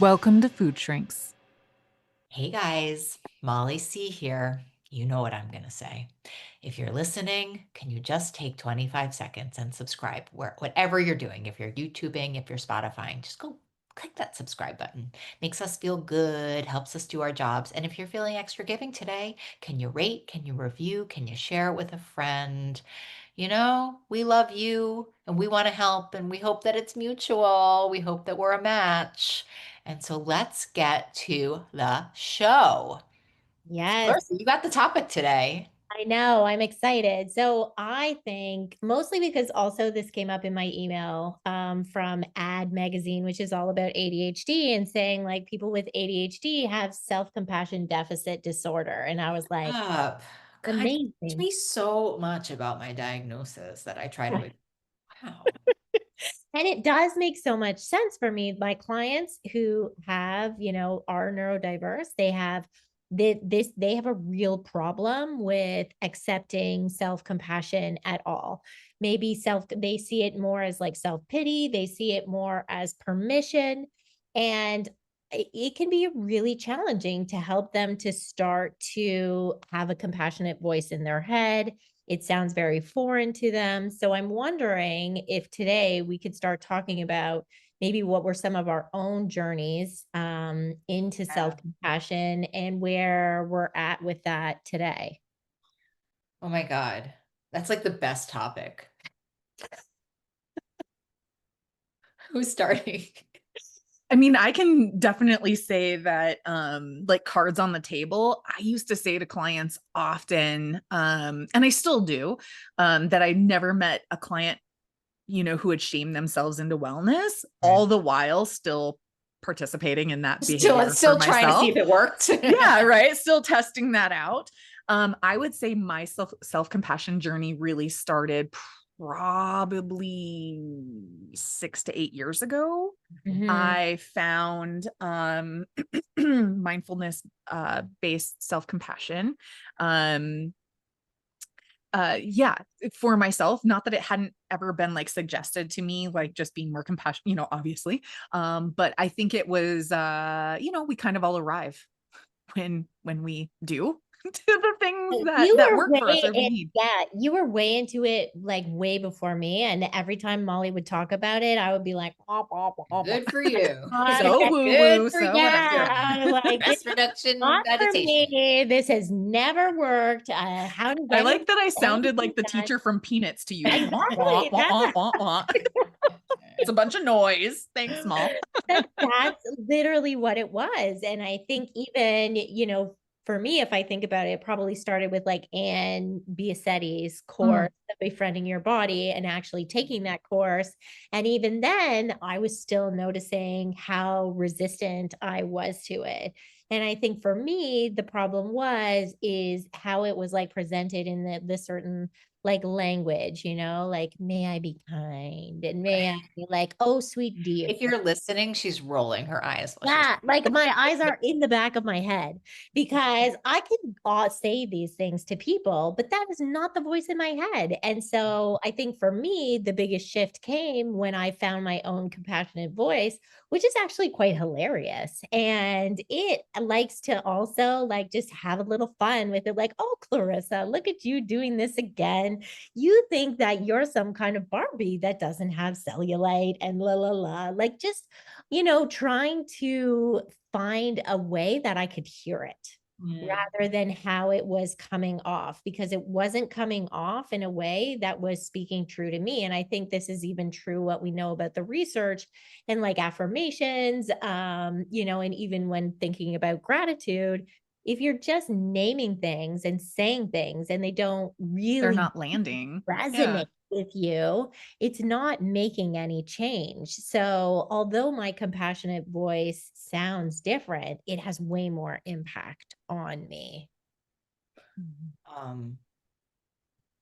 Welcome to Food Shrinks. Hey guys, Molly C here. You know what I'm going to say. If you're listening, can you just take 25 seconds and subscribe whatever you're doing? If you're YouTubing, if you're Spotifying, just go click that subscribe button. Makes us feel good, helps us do our jobs. And if you're feeling extra giving today, can you rate? Can you review? Can you share it with a friend? We love you and we want to help and we hope that it's mutual. We hope that we're a match. And so let's get to the show. Yes, Larissa, you got the topic today. I know. I'm excited. So I think mostly because also this came up in my email from Ad Magazine, which is all about ADHD and saying like people with ADHD have self-compassion deficit disorder. And I was like, Up. God, you teach amazing. me so much about my diagnosis that I try to, wow. And it does make so much sense for me. My clients who have, are neurodiverse, they have a real problem with accepting self-compassion at all. Maybe they see it more as like self-pity, they see it more as permission. And it can be really challenging to help them to start to have a compassionate voice in their head. It sounds very foreign to them. So I'm wondering if today we could start talking about maybe what were some of our own journeys into Yeah. self-compassion and where we're at with that today. Oh my God. That's like the best topic. Who's starting? I mean, I can definitely say that like cards on the table, I used to say to clients often, and I still do, that I never met a client, who had shamed themselves into wellness, Right. all the while still participating in that Still, behavior for still trying to see myself. if it worked. Yeah, right. Still testing that out. I would say my self-compassion journey really started probably 6 to 8 years ago. Mhm. I found mindfulness based self-compassion. Um, yeah, for myself, not that it hadn't ever been like suggested to me, like just being more compassionate, obviously. But I think it was we kind of all arrive when we do to the things that You were work for us or we need. yeah, you were way into it like way before me. And every time Molly would talk about it, I would be like, "Wah, wah, wah, wah." Good for you. So woo Good woo, for so you. Your whatever. Yeah, like it's stress reduction not for meditation. me. This has never worked. How does I like anyone that I get sounded anything like the done? teacher from Peanuts to you. Wah, wah, Exactly. wah, Yeah. wah, wah, wah. It's a bunch of noise. Thanks, Small. That's literally what it was. And I think even, for me, if I think about it, it probably started with like Anne Biasetti's Mm. course, Befriending Your Body, and actually taking that course. And even then, I was still noticing how resistant I was to it. And I think for me, the problem is how it was like presented in the certain like language, like may I be kind and may I be like, oh, sweet dear. If you're listening, she's rolling her eyes while she's Yeah, like my eyes are in the back of my head because I can say these things to people, but that is not the voice in my head. And so I think for me, the biggest shift came when I found my own compassionate voice, which is actually quite hilarious. And it likes to also like just have a little fun with it, like, oh, Clarissa, look at you doing this again. You think that you're some kind of Barbie that doesn't have cellulite and la la la. Like just trying to find a way that I could hear it Mm. rather than how it was coming off because it wasn't coming off in a way that was speaking true to me. And I think this is even true what we know about the research and like affirmations, and even when thinking about gratitude, if you're just naming things and saying things and they don't They're really not landing. Yeah. resonate with you, it's not making any change. So, although my compassionate voice sounds different, it has way more impact on me. Mhm. Um,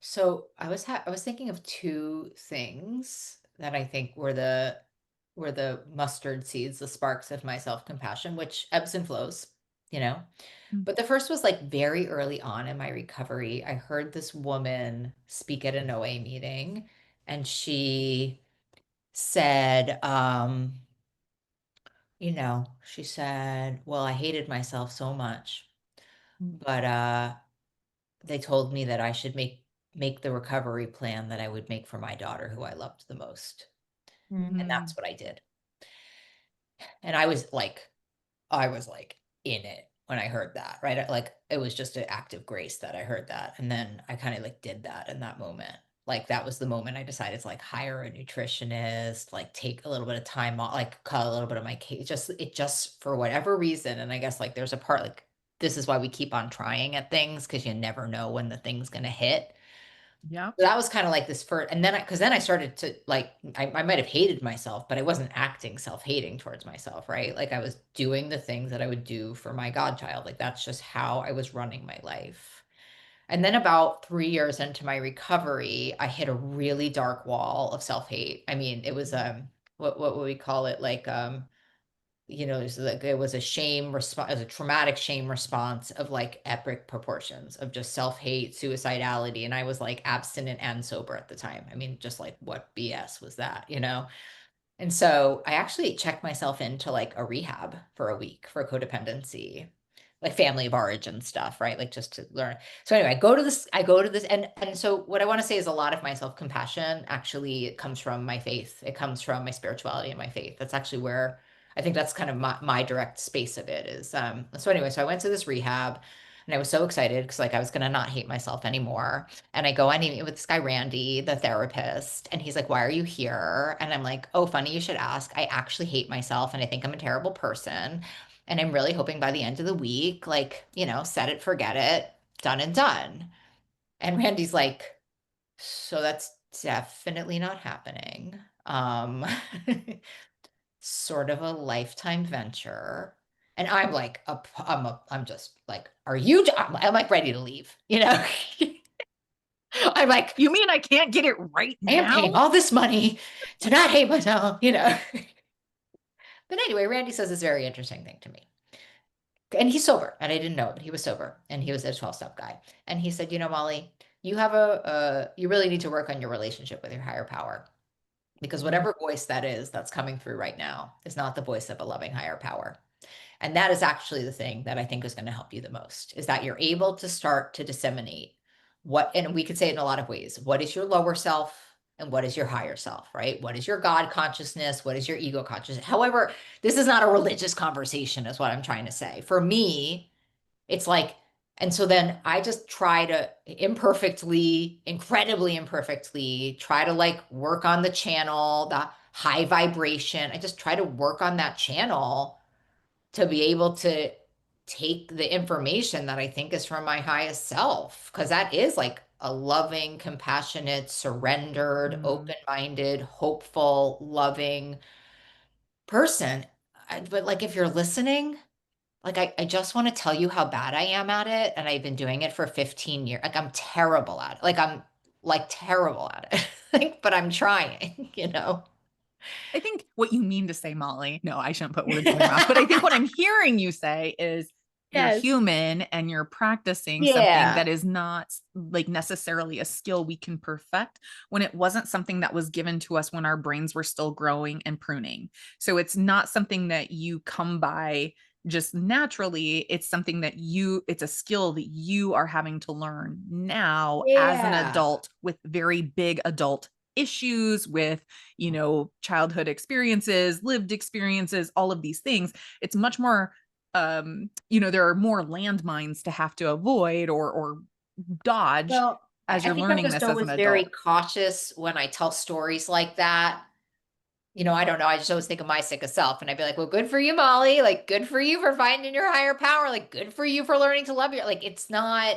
so I was thinking of two things that I think were the mustard seeds, the sparks of my self-compassion, which ebbs and flows, you know. Mm. But the first was like very early on in my recovery. I heard this woman speak at an OA meeting, and she said, she said, well, I hated myself so much, Mm. but they told me that I should make the recovery plan that I would make for my daughter who I loved the most. And Mm. that's what I did. And I was like in it when I heard that, right? Like it was just an act of grace that I heard that. And then I kind of like did that in that moment. Like that was the moment I decided to like hire a nutritionist, like take a little bit of time off, like cut a little bit of my cake, just for whatever reason. And I guess like there's a part like this is why we keep on trying at things because you never know when the thing's gonna hit. Yeah. So that was kind of like this first, and then because then I started to like, I might have hated myself, but I wasn't acting self-hating towards myself, right? Like I was doing the things that I would do for my godchild. Like that's just how I was running my life. And then about 3 years into my recovery, I hit a really dark wall of self-hate. I mean, it was what would we call it? Like it was a shame response, as a traumatic shame response of like epic proportions of just self-hate, suicidality. And I was like abstinent and sober at the time. I mean, just like what BS was that? And so I actually checked myself into like a rehab for a week for codependency, like family of origin stuff, right? Like just to learn. So anyway, I go to this and so what I want to say is a lot of my self-compassion actually it comes from my faith. It comes from my spirituality and my faith. That's actually where I think that's kind of my direct space of it is. So anyway, so I went to this rehab and I was so excited because like I was gonna not hate myself anymore. And I go and I meet with this guy, Randy, the therapist, and he's like, why are you here? And I'm like, oh, funny you should ask. I actually hate myself and I think I'm a terrible person. And I'm really hoping by the end of the week, like, set it, forget it, done and done. And Randy's like, so that's definitely not happening. Sort of a lifetime venture. And I'm like, I'm just like, I'm like ready to leave. I'm like, You mean I can't get it right I am paying now? all this money to not hate myself. But anyway, Randy says this very interesting thing to me. And he's sober, and I didn't know it, but he was sober, and he was a 12-step guy. And he said, Molly, you really need to work on your relationship with your higher power because Mm. whatever voice that is that's coming through right now is not the voice of a loving higher power. And that is actually the thing that I think is going to help you the most is that you're able to start to disseminate and we could say it in a lot of ways. What is your lower self and what is your higher self, right? What is your God consciousness? What is your ego consciousness? However, this is not a religious conversation, is what I'm trying to say. For me, it's like, and so then I just try to imperfectly, incredibly imperfectly, try to like work on the channel, the high vibration. I just try to work on that channel to be able to take the information that I think is from my highest self, because that is like a loving, compassionate, surrendered, Mm. open-minded, hopeful, loving person. But like if you're listening, like I just want to tell you how bad I am at it. And I've been doing it for 15 years. Like I'm terrible at it. Like I'm like terrible at it. Like, but I'm trying. I think what you mean to say, Molly, no, I shouldn't put words in your mouth, but I think what I'm hearing you say is you're Yes. human and you're practicing something that Yeah. is not like necessarily a skill we can perfect when it wasn't something that was given to us when our brains were still growing and pruning. So it's not something that you come by just naturally. It's something that it's a skill that you are having to learn now as an Yeah. adult with very big adult issues with childhood experiences, lived experiences, all of these things. It's much more there are more landmines to have to avoid or dodge Well, as I you're think I'm learning just this as an always very adult. cautious when I tell stories like that. I don't know. I just always think of my sick of self. And I'd be like, well, good for you, Molly. Like, good for you for finding your higher power. Like, good for you for learning to love you. Like, it's not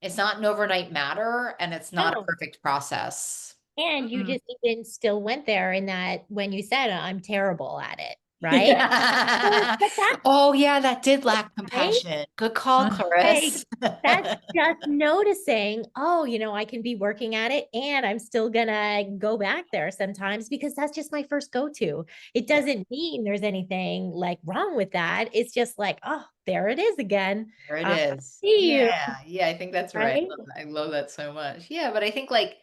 an overnight matter and it's not a No. perfect process. And you Mm-mm. just even still went there in that when you said, I'm terrible at it, right? Yeah. But that's Oh, yeah, that did lack right. compassion. Good call, Like Clarice. that's just noticing, oh, I can be working at it and I'm still gonna go back there sometimes because that's just my first go-to. It Yeah, doesn't mean there's anything like wrong with that. It's just like, oh, there it is again. there it I is. see you, Yeah, yeah, I think that's right. right? I love that so much. Yeah, but I think like,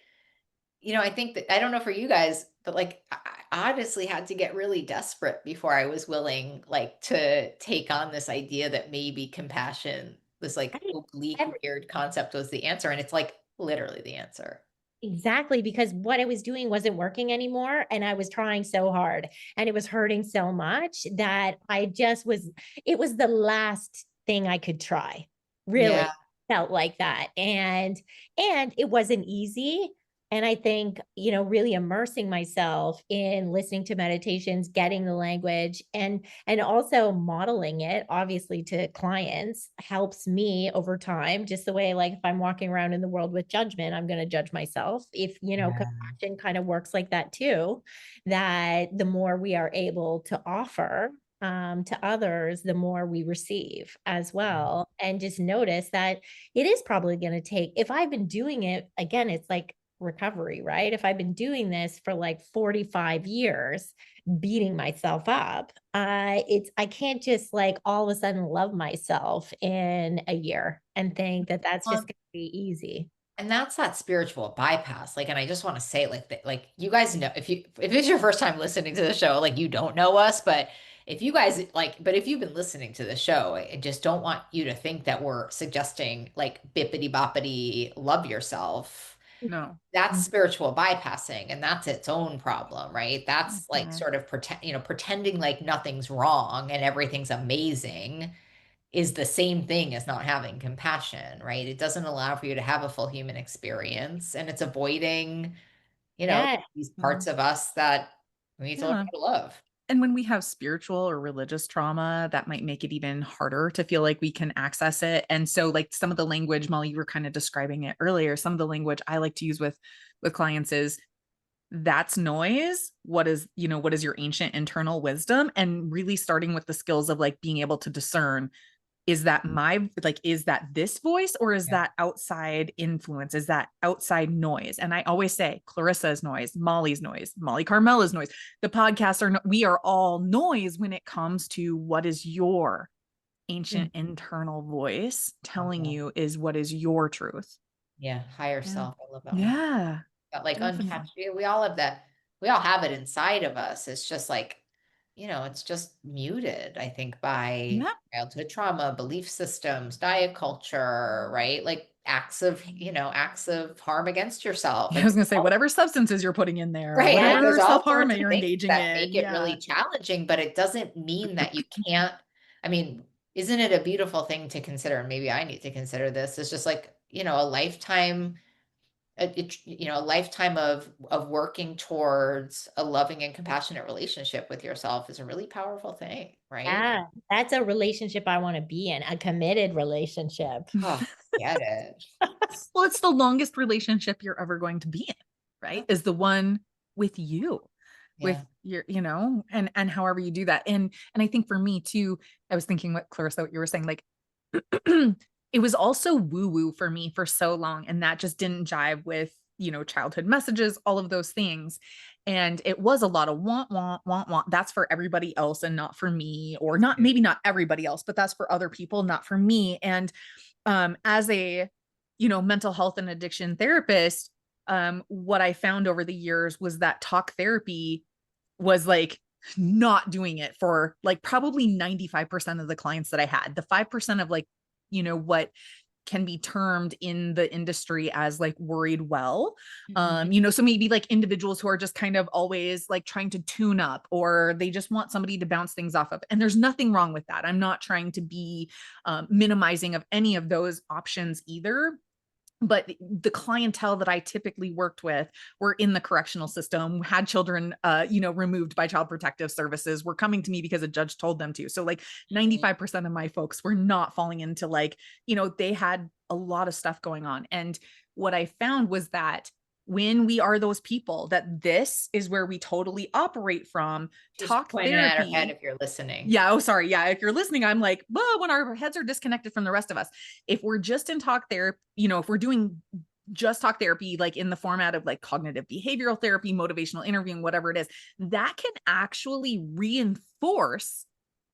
I think that I don't know for you guys, but like I honestly had to get really desperate before I was willing like to take on this idea that maybe compassion, this like Right. oblique, Every- weird concept was the answer. And it's like literally the answer. Exactly, because what I was doing wasn't working anymore. And I was trying so hard and it was hurting so much that it was the last thing I could try. Really Yeah. felt like that. And it wasn't easy. And I think, really immersing myself in listening to meditations, getting the language and also modeling it obviously to clients helps me over time, just the way like if I'm walking around in the world with judgment, I'm going to judge myself. If Yeah. compassion kind of works like that too, that the more we are able to offer to others, the more we receive as well. And just notice that it is probably going to take, if I've been doing it again, it's like recovery, right? If I've been doing this for like 45 years, beating myself up, I can't just like all of a sudden love myself in a year and think that that's just Well, going to be easy. and that's that spiritual bypass. Like, and I just want to say, like, that, like, you guys know, if it's your first time listening to the show, like, you don't know us, but if you guys like, but if you've been listening to the show, I just don't want you to think that we're suggesting like bippity boppity love yourself. No. That's spiritual bypassing, and that's its own problem, right? That's like Mhm. sort of pretending like nothing's wrong and everything's amazing is the same thing as not having compassion, right? It doesn't allow for you to have a full human experience, and it's avoiding, Yeah. these parts Mm. of us that we need to learn Yeah. how to love. And when we have spiritual or religious trauma, that might make it even harder to feel like we can access it. And so, like some of the language, Molly, you were kind of describing it earlier. Some of the language I like to use with clients is that's noise. What is your ancient internal wisdom? And really starting with the skills of like being able to discern, is that this voice or is Yeah. that outside influence? Is that outside noise? And I always say Clarissa's noise, Molly's noise, Molly Carmela's noise. The podcasts we are all noise when it comes to what is your ancient Mm. internal voice Oh, telling yeah. you is what is your truth. Yeah. Higher Yeah. self. I love that one. Yeah, But like definitely. unconscious, we all have that. We all have it inside of us. It's just like, it's just muted, I think, by Yeah. childhood trauma, belief systems, diet culture, right? Like acts of harm against yourself. I Like was going to say, whatever substances you're putting in there, or right. Like Yeah. there's whatever all self harm sorts that of you're things engaging that in. make it Yeah. really challenging, but it doesn't mean that you can't. I mean, isn't it a beautiful thing to consider? And maybe I need to consider this. It's just like, a lifetime, a lifetime of working towards a loving and compassionate relationship with yourself is a really powerful thing, right? Yeah. That's a relationship I want to be in, a committed relationship. Oh, get it. Well, it's the longest relationship you're ever going to be in, right? Is the one with you, with Yeah. your, and however you do that. And I think for me too, I was thinking what Clarissa, what you were saying, like it was also woo-woo for me for so long. And that just didn't jive with, childhood messages, all of those things. And it was a lot of want, want, want, want. That's for everybody else and not for me, or not, maybe not everybody else, but that's for other people, not for me. And as a mental health and addiction therapist, what I found over the years was that talk therapy was like not doing it for like probably 95% of the clients that I had. The 5% of like, what can be termed in the industry as like worried well. So maybe like individuals who are just kind of always like trying to tune up, or they just want somebody to bounce things off of. And there's nothing wrong with that. I'm not trying to be minimizing of any of those options either. But the clientele that I typically worked with were in the correctional system, had children, removed by child protective services, were coming to me because a judge told them to. So like 95% of my folks were not falling into like, they had a lot of stuff going on. And what I found was that when we are those people, that this is where we totally operate from. She's Talk pointing at her head therapy. if you're listening. Yeah. Oh, sorry. Yeah. If you're listening, I'm like, well, when our heads are disconnected from the rest of us, if we're just in talk therapy, if we're doing just talk therapy, like in the format of like cognitive behavioral therapy, motivational interviewing, whatever it is, that can actually reinforce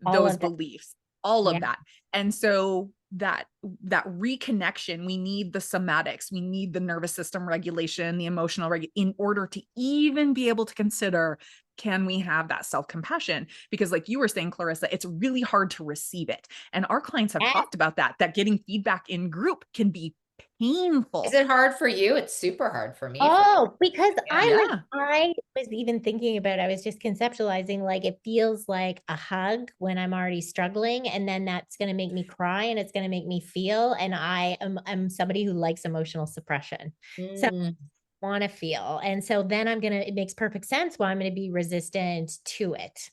All those of that. beliefs, all of Yeah. that. And so that reconnection. We need the somatics, we need the nervous system regulation, the emotional in order to even be able to consider, can we have that self-compassion? Because like you were saying, Clarissa, it's really hard to receive it. And our clients have talked about that getting feedback in group can be painful. Is it hard for you? It's super hard for me. Because I was even thinking about, I was just conceptualizing, like, it feels like a hug when I'm already struggling, and then that's going to make me cry and it's going to make me feel. And I'm somebody who likes emotional suppression. So I want to feel. And so then it makes perfect sense why I'm going to be resistant to it.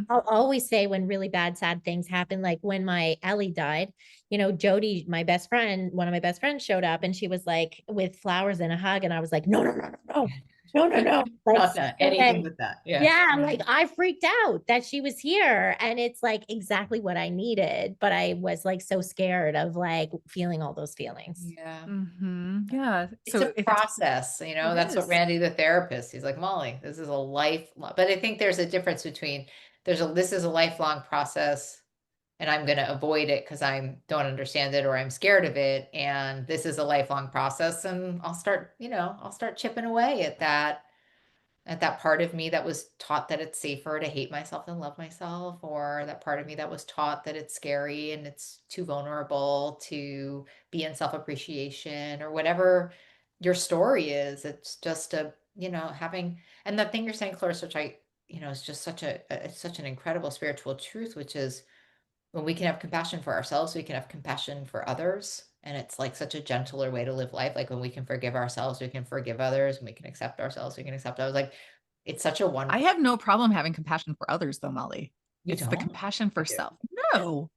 I'll always say when really bad, sad things happen, like when my Ellie died, Jody, one of my best friends showed up and she was like with flowers and a hug. And I was like, no. Like, not anything but that. Yeah. Like I freaked out that she was here, and it's like exactly what I needed. But I was like so scared of like feeling all those feelings. Yeah. Yeah. So it's a process, that's what Randy, the therapist, he's like, Molly, this is a lifelong, but I think there's a difference between this is a lifelong process and I'm going to avoid it because I don't understand it or I'm scared of it. And this is a lifelong process. And I'll start chipping away at that part of me that was taught that it's safer to hate myself than love myself, or that part of me that was taught that it's scary and it's too vulnerable to be in self-appreciation, or whatever your story is. It's just having, and the thing you're saying, Clarissa, which is just it's such an incredible spiritual truth, which is when we can have compassion for ourselves, we can have compassion for others. And it's like such a gentler way to live life. Like when we can forgive ourselves, we can forgive others, and we can accept ourselves, we can accept others. Like it's such a wonderful. I have no problem having compassion for others though, Molly. It's the compassion for self. No,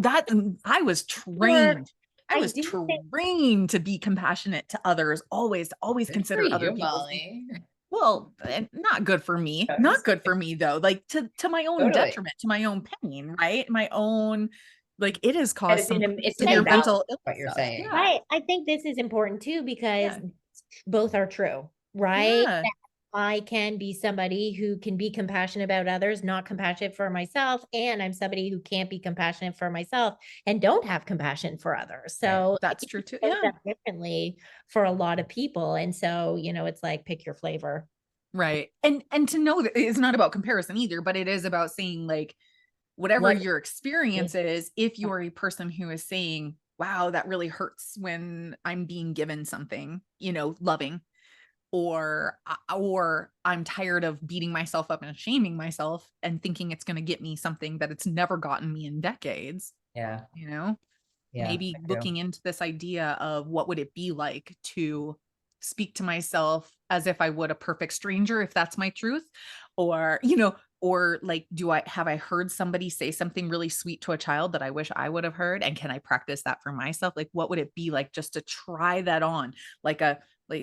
that I was trained. I was trained to be compassionate to others, always consider other people. Molly. Well, not good for me. Not good for me though. Like to my own detriment, to my own pain, right? My own, like it has caused some severe mental illness. What you're saying. Yeah. I think this is important too, because both are true, right? Yeah. I can be somebody who can be compassionate about others, not compassionate for myself. And I'm somebody who can't be compassionate for myself and don't have compassion for others. So that's true too. Differently for a lot of people. And so, it's like, pick your flavor. Right. And to know that it's not about comparison either, but it is about saying like, whatever your experience is, if you are a person who is saying, wow, that really hurts when I'm being given something, loving, or I'm tired of beating myself up and shaming myself and thinking it's going to get me something that it's never gotten me in decades. Yeah. Maybe looking into this idea of what would it be like to speak to myself as if I would a perfect stranger, if that's my truth, or, or like, have I heard somebody say something really sweet to a child that I wish I would have heard? And can I practice that for myself? Like, what would it be like just to try that on? Like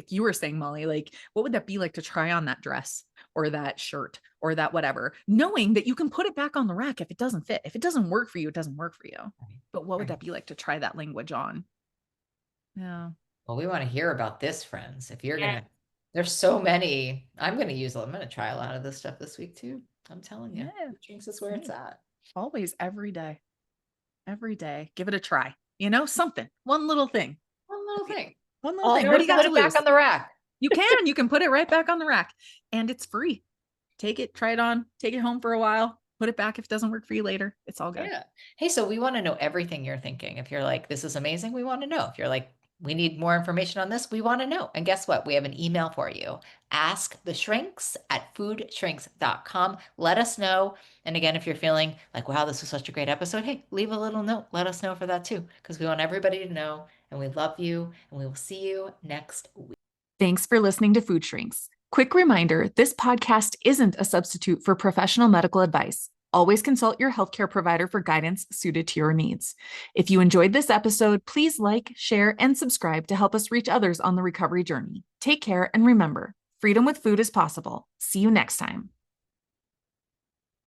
you were saying, Molly, like, what would that be like to try on that dress or that shirt or that whatever, knowing that you can put it back on the rack if it doesn't fit. If it doesn't work for you, it doesn't work for you. But what would that be like to try that language on? Yeah. Well, we want to hear about this, friends. If you're there's so many. I'm going to try a lot of this stuff this week too. I'm telling you. Drinks is where it's at. Always, every day. Give it a try. Something. One little thing. What do you got to put it back on the rack? You can put it right back on the rack, and it's free. Take it, try it on, take it home for a while, put it back if it doesn't work for you later. It's all good. Yeah. Hey, so we want to know everything you're thinking. If you're like, this is amazing, we want to know. If you're like, we need more information on this, we want to know. And guess what? We have an email for you. asktheshrinks@foodshrinks.com. Let us know. And again, if you're feeling like, wow, this was such a great episode, hey, leave a little note. Let us know for that too, because we want everybody to know, and we love you, and we will see you next week. Thanks for listening to Food Shrinks. Quick reminder, this podcast isn't a substitute for professional medical advice. Always consult your healthcare provider for guidance suited to your needs. If you enjoyed this episode, please like, share, and subscribe to help us reach others on the recovery journey. Take care, and remember, freedom with food is possible. See you next time.